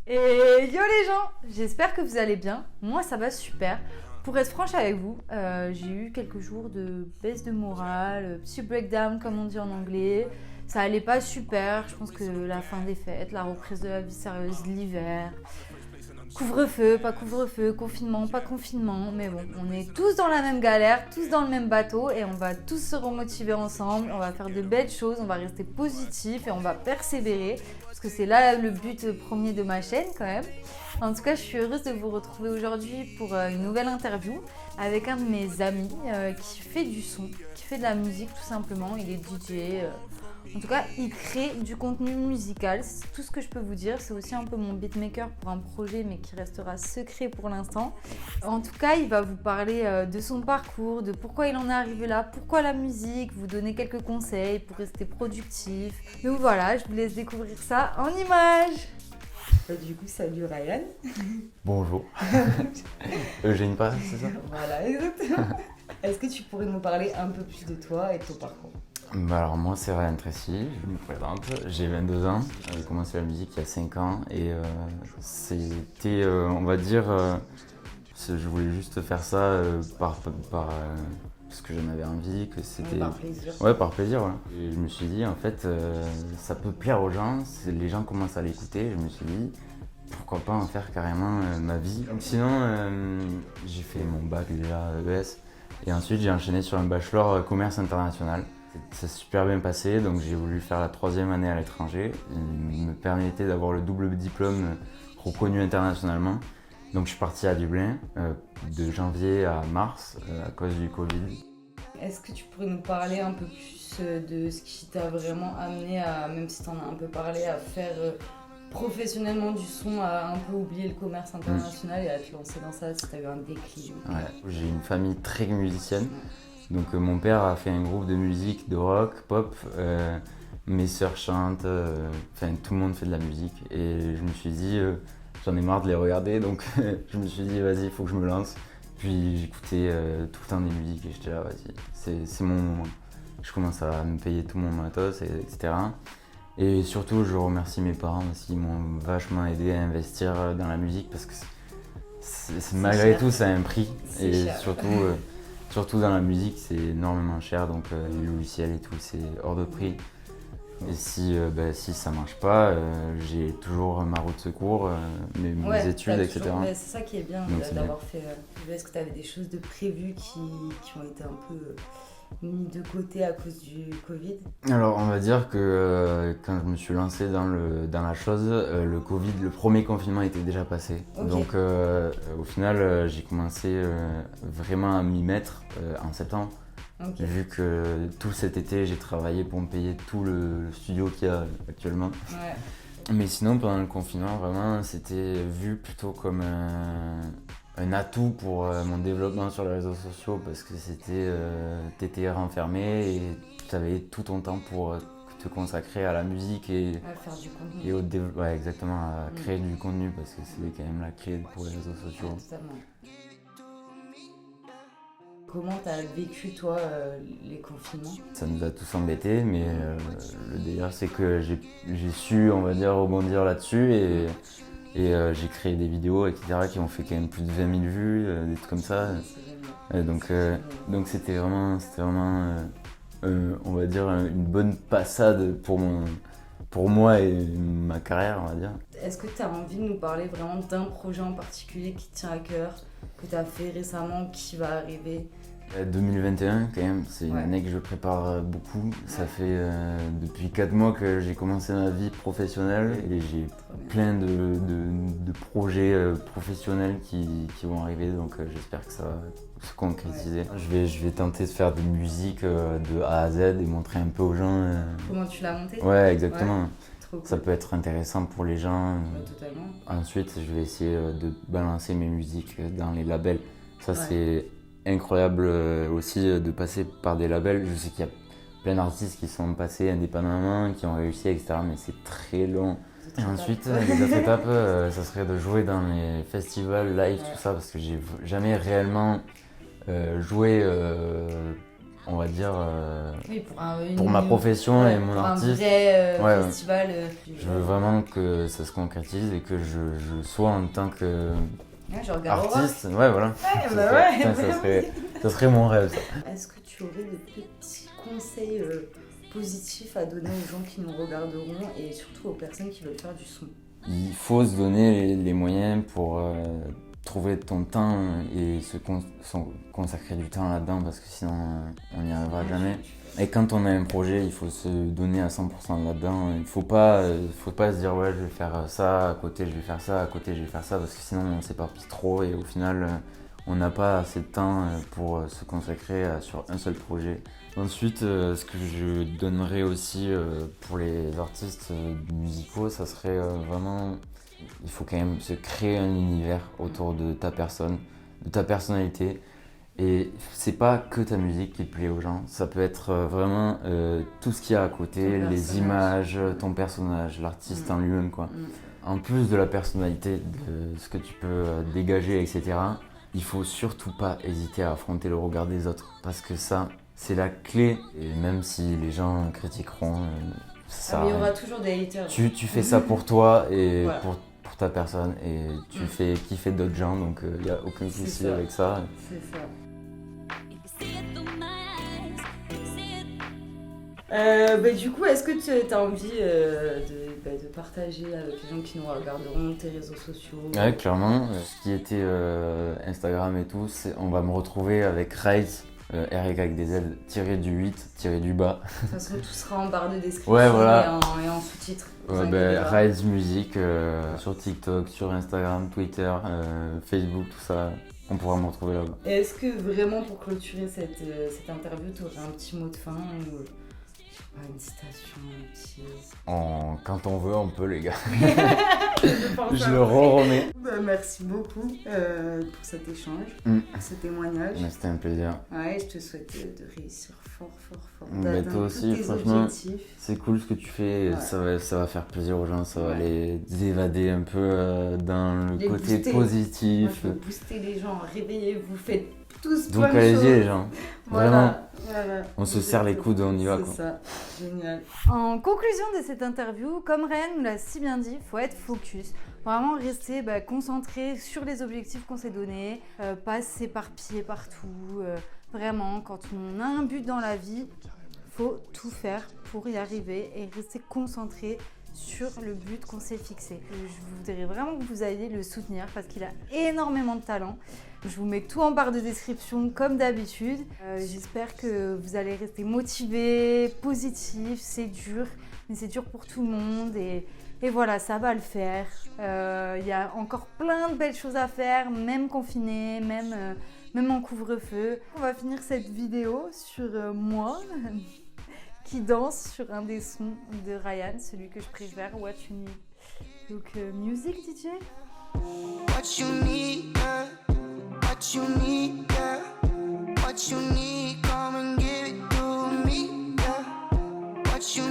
Et yo les gens, j'espère que vous allez bien. Moi ça va super. Pour être franche avec vous, j'ai eu quelques jours de baisse de morale, petit breakdown comme on dit en anglais. Ça allait pas super, je pense que la fin des fêtes, la reprise de la vie sérieuse, l'hiver, couvre-feu, confinement, pas confinement, mais bon, on est tous dans la même galère, tous dans le même bateau et on va tous se remotiver ensemble, on va faire de belles choses, on va rester positif et on va persévérer parce que c'est là le but premier de ma chaîne quand même. En tout cas, je suis heureuse de vous retrouver aujourd'hui pour une nouvelle interview avec un de mes amis qui fait du son, qui fait de la musique tout simplement, il est DJ. En tout cas, il crée du contenu musical, c'est tout ce que je peux vous dire. C'est aussi un peu mon beatmaker pour un projet, mais qui restera secret pour l'instant. En tout cas, il va vous parler de son parcours, de pourquoi il en est arrivé là, pourquoi la musique, vous donner quelques conseils pour rester productif. Donc voilà, je vous laisse découvrir ça en images. Du coup, salut Ryan. Bonjour. Eugène Pass, c'est ça? Voilà, exactement. Est-ce que tu pourrais nous parler un peu plus de toi et de ton parcours? Alors moi c'est Ryan Tracy, je me présente, j'ai 22 ans, j'ai commencé la musique il y a 5 ans et c'était, on va dire, je voulais juste faire ça parce que j'en avais envie, que c'était... Par plaisir. Ouais, par plaisir, ouais. Et je me suis dit, en fait, ça peut plaire aux gens, les gens commencent à l'écouter, je me suis dit, pourquoi pas en faire carrément ma vie. Donc, sinon, j'ai fait mon bac déjà ES et ensuite j'ai enchaîné sur un bachelor commerce international. Ça s'est super bien passé, donc j'ai voulu faire la 3e année à l'étranger. Il me permettait d'avoir le double diplôme reconnu internationalement. Donc je suis parti à Dublin de janvier à mars à cause du Covid. Est-ce que tu pourrais nous parler un peu plus de ce qui t'a vraiment amené à, même si tu en as un peu parlé, à faire professionnellement du son, à un peu oublier le commerce international et à te lancer dans ça, si tu as eu un déclic? Ouais, j'ai une famille très musicienne. Donc mon père a fait un groupe de musique, de rock, pop, mes sœurs chantent, enfin tout le monde fait de la musique et je me suis dit j'en ai marre de les regarder donc je me suis dit vas-y il faut que je me lance. Puis j'écoutais tout le temps des musiques et j'étais là vas-y c'est mon moment. Je commence à me payer tout mon matos etc. Et surtout je remercie mes parents aussi, ils m'ont vachement aidé à investir dans la musique parce que malgré cher. tout ça a un prix C'est et cher. surtout dans la musique, c'est énormément cher, donc les logiciels et tout, c'est hors de prix. Et si ça marche pas, j'ai toujours ma roue de secours, mes études, etc. C'est ça qui est bien d'avoir fait. Est-ce que tu avais des choses de prévues qui ont été un peu mis de côté à cause du Covid? Alors on va dire que quand je me suis lancé dans la chose, le Covid, le premier confinement était déjà passé. Okay. Donc au final j'ai commencé vraiment à m'y mettre en septembre. Okay. Vu que tout cet été j'ai travaillé pour me payer tout le studio qu'il y a actuellement. Ouais. Mais sinon pendant le confinement vraiment c'était vu plutôt comme un atout pour mon développement sur les réseaux sociaux parce que t'étais renfermé et tu avais tout ton temps pour te consacrer à la musique et à faire du contenu. Et au développement, ouais, exactement, à créer du contenu parce que c'est quand même la clé pour les réseaux sociaux. Ouais, totalement. Comment t'as vécu toi les confinements? Ça nous a tous embêtés, mais le délire c'est que j'ai su, on va dire, rebondir là-dessus et j'ai créé des vidéos, etc. qui ont fait quand même plus de 20 000 vues, des trucs comme ça. Donc c'était vraiment on va dire, une bonne passade pour moi et ma carrière, on va dire. Est-ce que tu as envie de nous parler vraiment d'un projet en particulier qui te tient à cœur, que tu as fait récemment, qui va arriver? 2021 quand même, c'est une année que je prépare beaucoup. Ça fait depuis 4 mois que j'ai commencé ma vie professionnelle et j'ai plein de projets professionnels qui vont arriver, donc j'espère que ça va se concrétiser. Ouais. Je vais tenter de faire de musique de A à Z et montrer un peu aux gens. Comment tu l'as monté? Ouais, exactement. Ouais. Cool. Ça peut être intéressant pour les gens. Totalement. Ensuite, je vais essayer de balancer mes musiques dans les labels. Ça, c'est incroyable aussi de passer par des labels. Je sais qu'il y a plein d'artistes qui sont passés indépendamment, qui ont réussi, etc. Mais c'est très long. Et ensuite, les autres étapes, ça serait de jouer dans les festivals, live, tout ça, parce que j'ai jamais réellement joué on va dire, Oui, pour ma profession et mon artiste. Un vrai Ouais, festival. Je veux vraiment que ça se concrétise et que je sois en tant que Genre Garo artiste. Ouais, voilà. Ouais, Ça serait mon rêve, ça. Est-ce que tu aurais de petits conseils positifs à donner aux gens qui nous regarderont et surtout aux personnes qui veulent faire du son? Il faut se donner les moyens pour trouver ton temps et consacrer du temps là-dedans parce que sinon on n'y arrivera jamais. Et quand on a un projet, il faut se donner à 100% là-dedans. Il faut pas se dire ouais je vais faire ça, à côté je vais faire ça, à côté je vais faire ça parce que sinon on s'éparpille trop et au final on n'a pas assez de temps pour se consacrer sur un seul projet. Ensuite, ce que je donnerais aussi pour les artistes musicaux, ça serait vraiment... Il faut quand même se créer un univers autour de ta personne, de ta personnalité. Et c'est pas que ta musique qui plaît aux gens, ça peut être vraiment tout ce qu'il y a à côté, les images, ton personnage, l'artiste en lui-même, quoi. En plus de la personnalité, de ce que tu peux dégager, etc., il faut surtout pas hésiter à affronter le regard des autres, parce que ça, c'est la clé. Et même si les gens critiqueront, ça mais il y aura toujours des haters. Tu fais ça pour toi et Voilà. pour ta personne, et tu fais kiffer d'autres gens, donc il n'y a aucun souci avec ça. C'est ça. Du coup, est-ce que tu as envie de partager avec les gens qui nous regarderont tes réseaux sociaux? Ouais, clairement. Ce qui était Instagram et tout, on va me retrouver avec Rise, Eric avec des Z, tiré du 8, tiré du bas. De toute façon, tout sera en barre de description ouais, voilà. et en sous-titres. Rise Music sur TikTok, sur Instagram, Twitter, Facebook, tout ça. On pourra me retrouver là-bas. Et est-ce que vraiment pour clôturer cette interview, tu aurais un petit mot de fin ou une citation, un petit... Quand on veut, on peut, les gars. Je le remets. Merci beaucoup pour cet échange, ce témoignage. C'était un plaisir. Ouais, je te souhaite de réussir fort. Toi aussi, franchement, c'est cool ce que tu fais. Ouais. Ça va faire plaisir aux gens, ça va les évader un peu dans le côté positif. Moi, je veux booster les gens, réveillez-vous, faites tous donc allez-y les gens, vraiment. Voilà. On se serre les coudes, on y va. C'est ça, génial. En conclusion de cette interview, comme Ryan nous l'a si bien dit, il faut être focus. Vraiment rester concentré sur les objectifs qu'on s'est donnés, pas s'éparpiller partout. Vraiment, quand on a un but dans la vie, il faut tout faire pour y arriver et rester concentré sur le but qu'on s'est fixé. Je voudrais vraiment que vous alliez le soutenir parce qu'il a énormément de talent. Je vous mets tout en barre de description comme d'habitude. J'espère que vous allez rester motivés, positifs. C'est dur, mais c'est dur pour tout le monde et voilà, ça va le faire. Il y a encore plein de belles choses à faire, même confiné, même en couvre-feu. On va finir cette vidéo sur moi qui danse sur un des sons de Ryan, celui que je préfère, What You Need. Donc, music DJ. What you need, girl. What you need, girl. What you need, come and give it to me, girl. What you